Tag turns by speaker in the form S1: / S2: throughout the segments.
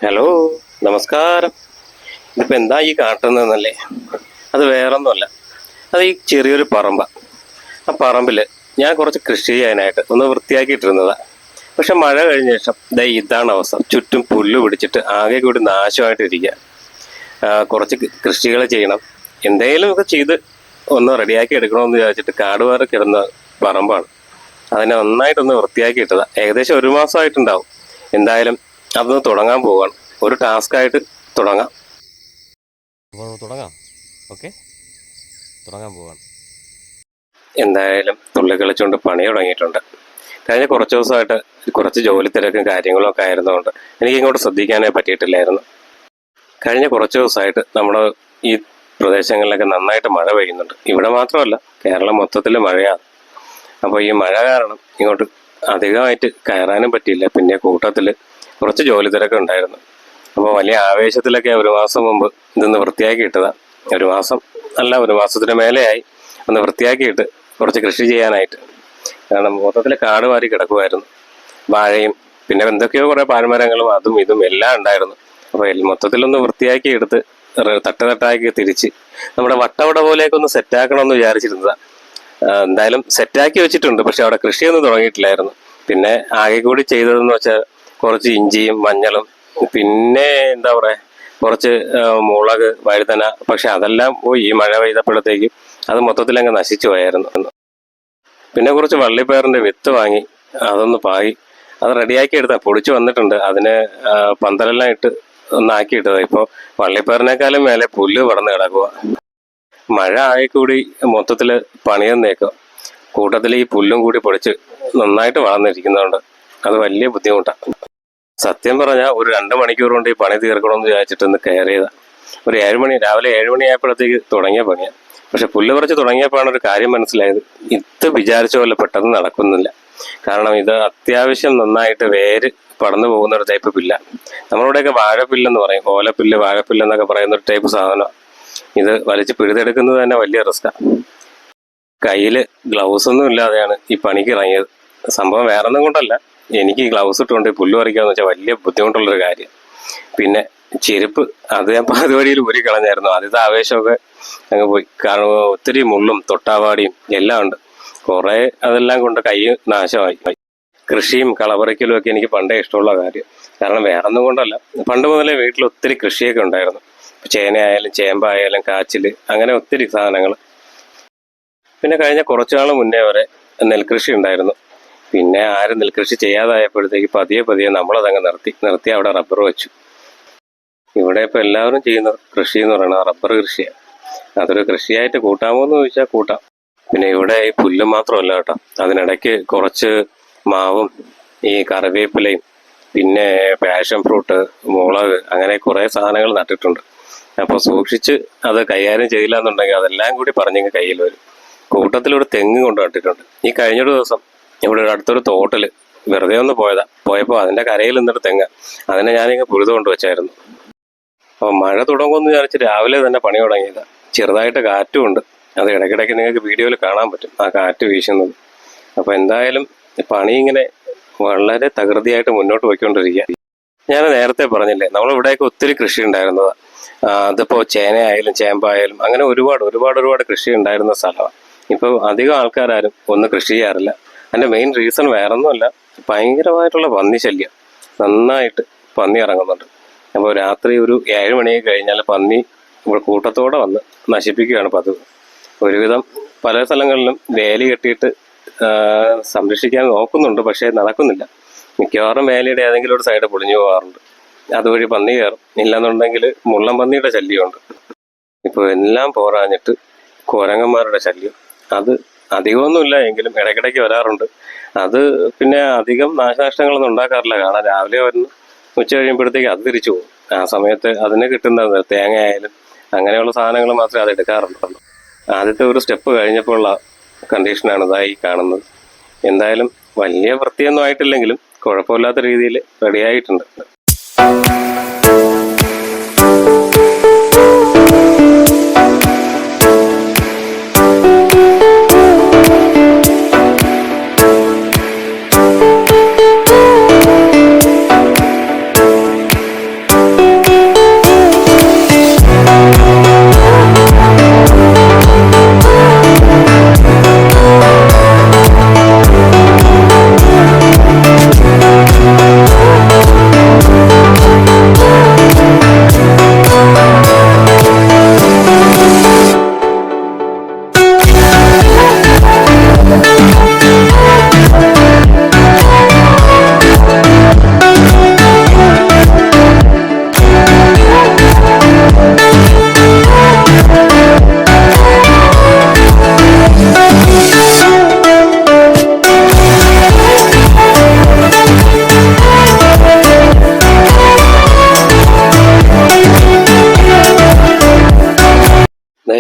S1: Hello, നമസ്കാരം. ഇതിപ്പോൾ എന്താ ഈ കാട്ടുന്നതെന്നല്ലേ? അത് വേറൊന്നുമല്ല, അത് ഈ ചെറിയൊരു പറമ്പാണ്. ആ പറമ്പിൽ ഞാൻ കുറച്ച് കൃഷി ചെയ്യാനായിട്ട് ഒന്ന് വൃത്തിയാക്കിയിട്ടിരുന്നതാണ്. പക്ഷെ മഴ കഴിഞ്ഞ ശേഷം ഇതാണ് അവസ്ഥ. ചുറ്റും പുല്ല് പിടിച്ചിട്ട് ആകെ കൂടി നാശമായിട്ടിരിക്കുക. കുറച്ച് കൃഷികൾ ചെയ്യണം, എന്തെങ്കിലുമൊക്കെ ചെയ്ത് ഒന്ന് റെഡിയാക്കി എടുക്കണമെന്ന് വിചാരിച്ചിട്ട് കാടുവാറ് കിടന്ന പറമ്പാണ്. അതിനെ നന്നായിട്ടൊന്ന് വൃത്തിയാക്കിയിട്ടതാണ്. ഏകദേശം 1 മാസമായിട്ടുണ്ടാവും. എന്തായാലും അതൊന്ന് തുടങ്ങാൻ പോവുകയാണ്. ഒരു ടാസ്ക്കായിട്ട് തുടങ്ങാം. ഓക്കെ, തുടങ്ങാൻ പോവാണ്. എന്തായാലും തുള്ളി കളിച്ചുകൊണ്ട് പണി തുടങ്ങിയിട്ടുണ്ട്. കഴിഞ്ഞ കുറച്ച് ദിവസമായിട്ട് കുറച്ച് ജോലി തിരക്കും കാര്യങ്ങളൊക്കെ ആയിരുന്നുകൊണ്ട് എനിക്ക് ഇങ്ങോട്ട് ശ്രദ്ധിക്കാനേ പറ്റിയിട്ടില്ലായിരുന്നു. കഴിഞ്ഞ കുറച്ച് ദിവസമായിട്ട് നമ്മുടെ ഈ പ്രദേശങ്ങളിലൊക്കെ നന്നായിട്ട് മഴ പെയ്യുന്നുണ്ട്. ഇവിടെ മാത്രമല്ല, കേരളം മൊത്തത്തിൽ മഴയാണ്. അപ്പോൾ ഈ മഴ കാരണം ഇങ്ങോട്ട് അധികമായിട്ട് കയറാനും പറ്റിയില്ല. പിന്നെ കൂട്ടത്തിൽ കുറച്ച് ജോലി തിരക്ക് ഉണ്ടായിരുന്നു. അപ്പോൾ വലിയ ആവേശത്തിലൊക്കെ 1 മാസം മുമ്പ് ഇതൊന്ന് വൃത്തിയാക്കി ഇട്ടതാണ്. 1 മാസം അല്ല, 1 മാസത്തിന് മേലെയായി ഒന്ന് വൃത്തിയാക്കിയിട്ട് കുറച്ച് കൃഷി ചെയ്യാനായിട്ട്. കാരണം മൊത്തത്തിൽ കാട് വാരി കിടക്കുമായിരുന്നു. വാഴയും പിന്നെ എന്തൊക്കെയോ കുറേ പാഴ്മരങ്ങളും അതും ഇതും എല്ലാം ഉണ്ടായിരുന്നു. അപ്പോൾ മൊത്തത്തിലൊന്ന് വൃത്തിയാക്കി എടുത്ത് തട്ടാക്കി തിരിച്ച് നമ്മുടെ വട്ടവട പോലെയൊക്കെ ഒന്ന് സെറ്റാക്കണമെന്ന് വിചാരിച്ചിരുന്നതാണ്. എന്തായാലും സെറ്റാക്കി വെച്ചിട്ടുണ്ട്. പക്ഷെ അവിടെ കൃഷിയൊന്നും തുടങ്ങിയിട്ടില്ലായിരുന്നു. പിന്നെ ആകെ കൂടി ചെയ്തതെന്ന് വെച്ചാൽ കുറച്ച് ഇഞ്ചിയും മഞ്ഞളും പിന്നെ എന്താ പറയുക കുറച്ച് മുളക്, വഴുതന. പക്ഷെ അതെല്ലാം പോയി ഈ മഴ പെയ്തപ്പോഴത്തേക്ക് അത് മൊത്തത്തിലങ്ങ് നശിച്ചു പോയായിരുന്നു. പിന്നെ കുറച്ച് വള്ളിപ്പയറിൻ്റെ വിത്ത് വാങ്ങി അതൊന്ന് പാകി അത് റെഡിയാക്കി എടുത്താൽ പൊടിച്ചു വന്നിട്ടുണ്ട്. അതിന് പന്തലെല്ലാം ഇട്ട് ഒന്നാക്കിയിട്ടത്. ഇപ്പോൾ വള്ളിപ്പയറിനേക്കാളും മേലെ പുല്ല് പടന്ന് കിടക്കുക. മഴ ആയിക്കൂടി മൊത്തത്തിൽ പണിയെന്നേക്കുക. കൂട്ടത്തിൽ ഈ പുല്ലും കൂടി പൊടിച്ച് നന്നായിട്ട് വളർന്നിരിക്കുന്നതുകൊണ്ട് അത് വലിയ ബുദ്ധിമുട്ടാണ്. സത്യം പറഞ്ഞാൽ ഒരു 2 മണിക്കൂർ കൊണ്ട് ഈ പണി തീർക്കണമെന്ന് വിചാരിച്ചിട്ടൊന്ന് കയറിയതാണ്. ഒരു 7 മണി, രാവിലെ 7 മണിയായപ്പോഴത്തേക്ക് തുടങ്ങിയ പണിയാണ്. പക്ഷെ പുല്ല് പറിച്ച് തുടങ്ങിയപ്പോഴാണ് ഒരു കാര്യം മനസ്സിലായത്. ഇത് വിചാരിച്ച പോലെ പെട്ടെന്ന് നടക്കുന്നില്ല. കാരണം ഇത് അത്യാവശ്യം നന്നായിട്ട് വേര് പടന്നു പോകുന്ന ഒരു ടൈപ്പ് പില്ല. നമ്മളിവിടെയൊക്കെ വാഴപ്പില്ലെന്ന് പറയും, ഓലപ്പില്ല്, വാഴപ്പില്ലെന്നൊക്കെ പറയുന്ന ഒരു ടൈപ്പ് സാധനമാണ്. ഇത് വലിച്ച് പിഴുതെടുക്കുന്നത് തന്നെ വലിയ റിസ്ക്കാണ്. കയ്യിൽ ഗ്ലൗസ് ഒന്നും ഇല്ലാതെയാണ് ഈ പണിക്ക് ഇറങ്ങിയത്. സംഭവം വേറൊന്നും കൊണ്ടല്ല, എനിക്ക് ഈ ഗ്ലൗസ് ഇട്ടുകൊണ്ട് പുല്ല് പറിക്കാന്ന് വെച്ചാൽ വലിയ ബുദ്ധിമുട്ടുള്ളൊരു കാര്യം. പിന്നെ ചെരുപ്പ് അത് ഞാൻ പാതിവഴിയിൽ ഊരി കളഞ്ഞായിരുന്നു. ആദ്യത്തെ ആവേശമൊക്കെ അങ്ങ് പോയി. കാരണം ഒത്തിരി മുള്ളും തൊട്ടാവാടിയും എല്ലാം ഉണ്ട്. കുറേ അതെല്ലാം കൊണ്ട് കൈ നാശമായി. കൃഷിയും കളപറിക്കലും ഒക്കെ എനിക്ക് പണ്ടേ ഇഷ്ടമുള്ള കാര്യം. കാരണം വേറൊന്നും കൊണ്ടല്ല, പണ്ട് മുതലേ വീട്ടിൽ ഒത്തിരി കൃഷിയൊക്കെ ഉണ്ടായിരുന്നു. ചേനയായാലും ചേമ്പായാലും കാച്ചിൽ, അങ്ങനെ ഒത്തിരി സാധനങ്ങൾ. പിന്നെ കഴിഞ്ഞ കുറച്ചു നാൾ മുന്നേ വരെ നെൽകൃഷി ഉണ്ടായിരുന്നു. പിന്നെ ആരും നെൽകൃഷി ചെയ്യാതായപ്പോഴത്തേക്ക് പതിയെ നമ്മളതങ്ങ് നിർത്തി അവിടെ റബ്ബർ വെച്ചു. ഇവിടെ ഇപ്പോൾ എല്ലാവരും ചെയ്യുന്ന കൃഷി എന്ന് പറയുന്നത് റബ്ബർ കൃഷിയാണ്. അതൊരു കൃഷിയായിട്ട് കൂട്ടാമോ എന്ന് ചോദിച്ചാൽ കൂട്ടാം. പിന്നെ ഇവിടെ ഈ പുല്ല് മാത്രമല്ല കേട്ടോ, അതിനിടയ്ക്ക് കുറച്ച് മാവും ഈ കറിവേപ്പിലയും പിന്നെ പാഷൻ ഫ്രൂട്ട്, മുളക്, അങ്ങനെ കുറേ സാധനങ്ങൾ നട്ടിട്ടുണ്ട്. അപ്പോൾ സൂക്ഷിച്ച് അത് കൈകാര്യം ചെയ്യില്ല എന്നുണ്ടെങ്കിൽ അതെല്ലാം കൂടി പറഞ്ഞെങ്കിൽ കയ്യിൽ വരും. കൂട്ടത്തിലൊരു തെങ്ങ് കൊണ്ട് നട്ടിട്ടുണ്ട്. ഈ കഴിഞ്ഞൊരു ദിവസം ഇവിടെ അടുത്തൊരു തോട്ടിൽ വെറുതെ ഒന്ന് പോയപ്പോൾ അതിൻ്റെ കരയിൽ നിന്നൊരു തെങ്ങ്, അതിനെ ഞാനിങ്ങനെ പുഴുതു കൊണ്ട് വെച്ചായിരുന്നു. അപ്പോൾ മഴ തുടങ്ങുമെന്ന് വിചാരിച്ച് രാവിലെ തന്നെ പണി തുടങ്ങിയതാണ്. ചെറുതായിട്ട് കാറ്റും ഉണ്ട്. അത് ഇടയ്ക്കിടയ്ക്ക് നിങ്ങൾക്ക് വീഡിയോയിൽ കാണാൻ പറ്റും, ആ കാറ്റ് വീശുന്നത്. അപ്പോൾ എന്തായാലും പണി ഇങ്ങനെ വളരെ തകൃതിയായിട്ട് മുന്നോട്ട് പോയിക്കൊണ്ടിരിക്കുക. ഞാൻ നേരത്തെ പറഞ്ഞില്ലേ, നമ്മളിവിടെയൊക്കെ ഒത്തിരി കൃഷി ഉണ്ടായിരുന്നതാണ്. അതിപ്പോൾ ചേനയായാലും ചേമ്പായാലും അങ്ങനെ ഒരുപാട് കൃഷി ഉണ്ടായിരുന്ന സ്ഥലമാണ്. ഇപ്പോൾ അധികം ആൾക്കാരും ഒന്നും കൃഷി ചെയ്യാറില്ല. അതിൻ്റെ മെയിൻ റീസൺ വേറൊന്നുമല്ല, ഭയങ്കരമായിട്ടുള്ള പന്നി ശല്യം. നന്നായിട്ട് പന്നി ഇറങ്ങുന്നുണ്ട്. അപ്പോൾ രാത്രി ഒരു 7 മണിയൊക്കെ കഴിഞ്ഞാൽ പന്നി ഇവിടെ കൂട്ടത്തോടെ വന്ന് നശിപ്പിക്കുകയാണ് പതിവ്. ഒരുവിധം പല സ്ഥലങ്ങളിലും വേലി കെട്ടിയിട്ട് സംരക്ഷിക്കാൻ നോക്കുന്നുണ്ട്, പക്ഷേ നടക്കുന്നില്ല. മിക്കവാറും വേലിയുടെ ഏതെങ്കിലും ഒരു സൈഡ് പൊളിഞ്ഞു പോകാറുണ്ട്. അതുവഴി പന്നി കയറും. ഇല്ലെന്നുണ്ടെങ്കിൽ മുള്ളം പന്നിയുടെ ശല്യമുണ്ട്. ഇപ്പോൾ എല്ലാം പോരാഞ്ഞിട്ട് കുരങ്ങന്മാരുടെ ശല്യം, അത് അധികമൊന്നുമില്ല എങ്കിലും ഇടയ്ക്കിടയ്ക്ക് വരാറുണ്ട്. അത് പിന്നെ അധികം നാശനഷ്ടങ്ങളൊന്നും ഉണ്ടാക്കാറില്ല. കാണാൻ രാവിലെ വരുന്നു, ഉച്ച കഴിയുമ്പോഴത്തേക്ക് അത് തിരിച്ചു പോകും. ആ സമയത്ത് അതിന് കിട്ടുന്നത് തേങ്ങയായാലും അങ്ങനെയുള്ള സാധനങ്ങൾ മാത്രമേ അത് എടുക്കാറുള്ളൂ. ആദ്യത്തെ ഒരു സ്റ്റെപ്പ് കഴിഞ്ഞപ്പോൾ ഉള്ള കണ്ടീഷനാണ് ഇതായി കാണുന്നത്. എന്തായാലും വലിയ വൃത്തിയൊന്നും ആയിട്ടില്ലെങ്കിലും കുഴപ്പമില്ലാത്ത രീതിയിൽ റെഡിയായിട്ടുണ്ട്.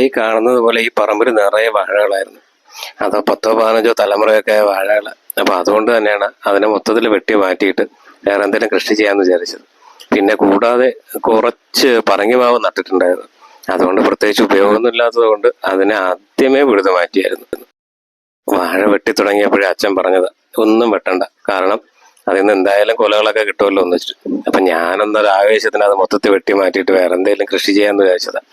S1: ഈ കാണുന്നത് പോലെ ഈ പറമ്പിൽ നിറയെ വാഴകളായിരുന്നു. അതോ 10-15 തലമുറയൊക്കെ ആയ വാഴകൾ. അപ്പോൾ അതുകൊണ്ട് തന്നെയാണ് അതിനെ മൊത്തത്തിൽ വെട്ടി മാറ്റിയിട്ട് വേറെ എന്തെങ്കിലും കൃഷി ചെയ്യാമെന്ന് വിചാരിച്ചത്. പിന്നെ കൂടാതെ കുറച്ച് പറങ്കിമാവ് നട്ടിട്ടുണ്ടായിരുന്നു. അതുകൊണ്ട് പ്രത്യേകിച്ച് ഉപയോഗമൊന്നും ഇല്ലാത്തത് കൊണ്ട് അതിനെ ആദ്യമേ പിഴുതു മാറ്റിയായിരുന്നു. വാഴ വെട്ടി തുടങ്ങിയപ്പോഴേ അച്ഛൻ പറഞ്ഞത് ഒന്നും വെട്ടണ്ട, കാരണം അതിൽ നിന്ന് എന്തായാലും കൊലകളൊക്കെ കിട്ടുമല്ലോ എന്ന് വെച്ചിട്ട്. അപ്പം ഞാനൊന്നൊരു ആവേശത്തിന് അത് മൊത്തത്തിൽ വെട്ടി മാറ്റിയിട്ട് വേറെ എന്തെങ്കിലും കൃഷി ചെയ്യാമെന്ന് വിചാരിച്ചതാണ്.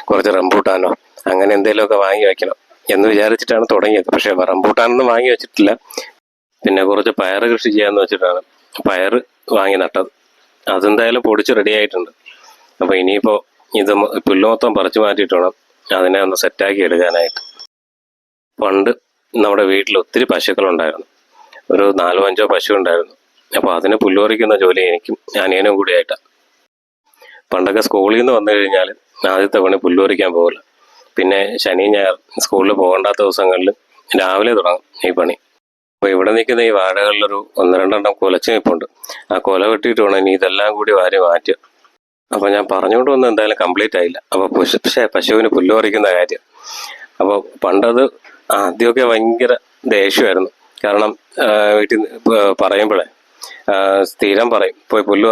S1: കുറച്ച് റംബൂട്ടാനോ അങ്ങനെ എന്തെങ്കിലുമൊക്കെ വാങ്ങി വെക്കണം എന്ന് വിചാരിച്ചിട്ടാണ് തുടങ്ങിയത്. പക്ഷേ റംബൂട്ടാനൊന്നും വാങ്ങി വെച്ചിട്ടില്ല. പിന്നെ കുറച്ച് പയർ കൃഷി ചെയ്യാമെന്ന് വെച്ചിട്ടാണ് പയർ വാങ്ങി നട്ടത്. അതെന്തായാലും പൊടിച്ച് റെഡി ആയിട്ടുണ്ട്. അപ്പോൾ ഇനിയിപ്പോൾ ഇത് പുല്ല് മൊത്തം പറിച്ചു മാറ്റിയിട്ട് വേണം അതിനെ ഒന്ന് സെറ്റാക്കി എടുക്കാനായിട്ട്. പണ്ട് നമ്മുടെ വീട്ടിൽ ഒത്തിരി പശുക്കളുണ്ടായിരുന്നു. ഒരു 4-5 പശു ഉണ്ടായിരുന്നു. അപ്പോൾ അതിന് പുല്ലുപറിക്കുന്ന ജോലി എനിക്കും അനിയനും കൂടിയായിട്ടാണ്. പണ്ടൊക്കെ സ്കൂളിൽ നിന്ന് വന്നു കഴിഞ്ഞാൽ ആദ്യത്തെ പണി പുല്ലുപറിക്കാൻ പോകില്ല. പിന്നെ ശനി ഞായർ സ്കൂളിൽ പോകേണ്ടാത്ത ദിവസങ്ങളിൽ രാവിലെ തുടങ്ങും ഈ പണി. അപ്പോൾ ഇവിടെ നിൽക്കുന്ന ഈ വാഴകളിലൊരു 1-2 കുലച്ച് നിൽപ്പുണ്ട്. ആ കുല വെട്ടിയിട്ട് വേണം ഇനി ഇതെല്ലാം കൂടി വാരി മാറ്റുക. അപ്പോൾ ഞാൻ പറഞ്ഞുകൊണ്ട് വന്ന് എന്തായാലും കംപ്ലീറ്റ് ആയില്ല. അപ്പോൾ പശുവിന് പുല്ല് പറിക്കുന്ന കാര്യം. അപ്പോൾ പണ്ടത് ആദ്യമൊക്കെ ഭയങ്കര ദേഷ്യമായിരുന്നു. കാരണം വീട്ടിൽ പറയുമ്പോഴേ സ്ഥിരം പറയും, പോയി പുല്ല്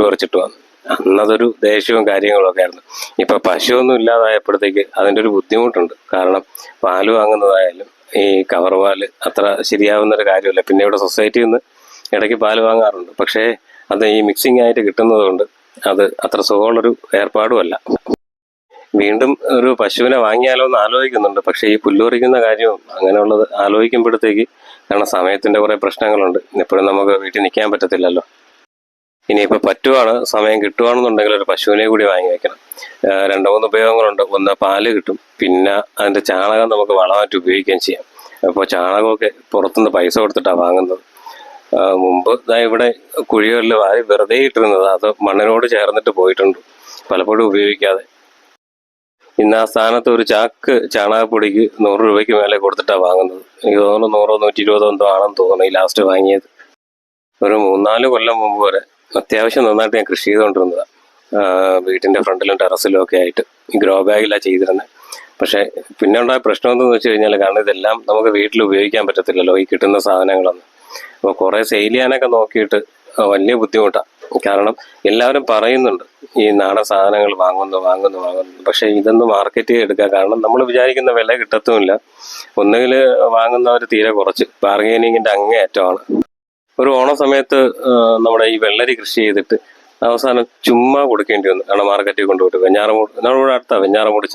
S1: പറിച്ചിട്ട് വാ. അന്നതൊരു ദേഷ്യവും കാര്യങ്ങളൊക്കെ ആയിരുന്നു. ഇപ്പം പശുവൊന്നും ഇല്ലാതായപ്പോഴത്തേക്ക് അതിൻ്റെ ഒരു ബുദ്ധിമുട്ടുണ്ട്. കാരണം പാല് വാങ്ങുന്നതായാലും ഈ കവർ പാല് അത്ര ശരിയാവുന്നൊരു കാര്യമല്ല. പിന്നെ ഇവിടെ സൊസൈറ്റിയിൽ നിന്ന് ഇടയ്ക്ക് പാല് വാങ്ങാറുണ്ട്. പക്ഷേ അത് ഈ മിക്സിംഗ് ആയിട്ട് കിട്ടുന്നത് കൊണ്ട് അത് അത്ര സുഖമുള്ളൊരു ഏർപ്പാടുമല്ല. വീണ്ടും ഒരു പശുവിനെ വാങ്ങിയാലോ എന്ന് ആലോചിക്കുന്നുണ്ട്. പക്ഷേ ഈ പുല്ലുപറിക്കുന്ന കാര്യവും അങ്ങനെയുള്ളത് ആലോചിക്കുമ്പോഴത്തേക്ക്, കാരണം സമയത്തിൻ്റെ കുറേ പ്രശ്നങ്ങളുണ്ട്. എപ്പോഴും നമുക്ക് വീട്ടിൽ നിൽക്കാൻ പറ്റത്തില്ലല്ലോ. ഇനിയിപ്പോൾ പറ്റുവാണ്, സമയം കിട്ടുവാണെന്നുണ്ടെങ്കിൽ ഒരു പശുവിനെ കൂടി വാങ്ങി വെക്കണം. 2-3 ഉപയോഗങ്ങളുണ്ട്. ഒന്ന്, പാല് കിട്ടും. പിന്നെ അതിൻ്റെ ചാണകം നമുക്ക് വളമായിട്ട് ഉപയോഗിക്കുകയും ചെയ്യാം. അപ്പോൾ ചാണകമൊക്കെ പുറത്തുനിന്ന് പൈസ കൊടുത്തിട്ടാണ് വാങ്ങുന്നത്. മുമ്പ് ഇവിടെ കുഴികളിൽ വാരി വെറുതെ ഇട്ടിരുന്നത് അത് മണ്ണിനോട് ചേർന്നിട്ട് പോയിട്ടുണ്ട്, പലപ്പോഴും ഉപയോഗിക്കാതെ. ഇന്ന് ആ സ്ഥാനത്ത് ഒരു ചാക്ക് ചാണകപ്പൊടിക്ക് 100 രൂപയ്ക്ക് മേലെ കൊടുത്തിട്ടാണ് വാങ്ങുന്നത്. എനിക്ക് തോന്നുന്നു 100-120 എന്തോ ആണെന്ന് തോന്നുന്നു ഈ ലാസ്റ്റ് വാങ്ങിയത്. ഒരു 3-4 കൊല്ലം മുമ്പ് വരെ അത്യാവശ്യം നന്നായിട്ട് ഞാൻ കൃഷി ചെയ്തുകൊണ്ടിരുന്നതാണ്. വീട്ടിൻ്റെ ഫ്രണ്ടിലും ടെറസിലും ഒക്കെ ആയിട്ട് ഗ്രോ ബാഗിലാണ് ചെയ്തിരുന്നത്. പക്ഷേ പിന്നെ ഉണ്ടായ പ്രശ്നം എന്തെന്ന് വെച്ച് കഴിഞ്ഞാൽ, കാരണം ഇതെല്ലാം നമുക്ക് വീട്ടിൽ ഉപയോഗിക്കാൻ പറ്റത്തില്ലല്ലോ ഈ കിട്ടുന്ന സാധനങ്ങളൊന്നും. അപ്പോൾ കുറേ സെയിൽ ചെയ്യാനൊക്കെ നോക്കിയിട്ട് വലിയ ബുദ്ധിമുട്ടാണ്. കാരണം എല്ലാവരും പറയുന്നുണ്ട് ഈ നാടൻ സാധനങ്ങൾ വാങ്ങുന്നു. പക്ഷേ ഇതൊന്നും മാർക്കറ്റ് ചെയ്തെടുക്കുക, കാരണം നമ്മൾ വിചാരിക്കുന്ന വില കിട്ടത്തുമില്ല. ഒന്നുകിൽ വാങ്ങുന്നവർ തീരെ കുറച്ച്, ബാർഗെയിനിങ്ങിൻ്റെ അങ്ങേയറ്റമാണ്. ഒരു ഓണ സമയത്ത് നമ്മുടെ ഈ വെള്ളരി കൃഷി ചെയ്തിട്ട് അവസാനം ചുമ്മാ കൊടുക്കേണ്ടി വന്നു. കാരണം മാർക്കറ്റിൽ കൊണ്ടുപോയിട്ട് നമ്മുടെ അടുത്താണ് വെഞ്ഞാറമൂട്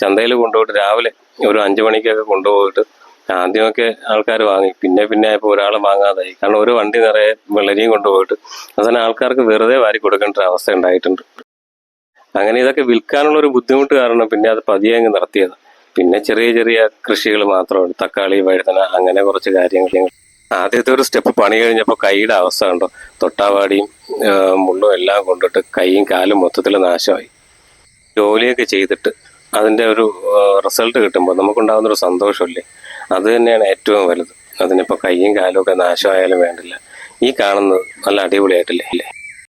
S1: ചന്തയിൽ കൊണ്ടുപോയിട്ട് രാവിലെ ഒരു 5 മണിക്കൊക്കെ കൊണ്ടുപോയിട്ട് ആദ്യമൊക്കെ ആൾക്കാർ വാങ്ങി. പിന്നെ ഇപ്പോൾ ഒരാൾ വാങ്ങാതായി. കാരണം ഒരു വണ്ടി നിറയെ വെള്ളരിയും കൊണ്ടുപോയിട്ട് അവസാനം ആൾക്കാർക്ക് വെറുതെ വാരി കൊടുക്കേണ്ട ഒരു അവസ്ഥ ഉണ്ടായിട്ടുണ്ട്. അങ്ങനെ ഇതൊക്കെ വിൽക്കാനുള്ള ഒരു ബുദ്ധിമുട്ട് കാരണം പിന്നെ അത് പതിയെ അങ്ങ് നിർത്തിയത്. പിന്നെ ചെറിയ കൃഷികൾ മാത്രമാണ്, തക്കാളി, വഴുതന, അങ്ങനെ കുറച്ച് കാര്യങ്ങൾ. ആദ്യത്തെ ഒരു സ്റ്റെപ്പ് പണി കഴിഞ്ഞപ്പോൾ കൈയുടെ അവസ്ഥ കണ്ടോ, തൊട്ടാവാടിയും മുള്ളും എല്ലാം കൊണ്ടിട്ട് കൈയും കാലും മൊത്തത്തിൽ നാശമായി. ജോലിയൊക്കെ ചെയ്തിട്ട് അതിൻ്റെ ഒരു റിസൾട്ട് കിട്ടുമ്പോൾ നമുക്കുണ്ടാകുന്നൊരു സന്തോഷമില്ലേ, അത് തന്നെയാണ് ഏറ്റവും വലുത്. അതിനിപ്പോൾ കൈയും കാലും ഒക്കെ നാശമായാലും വേണ്ടില്ല, ഈ കാണുന്നത് നല്ല അടിപൊളിയായിട്ടില്ലേ.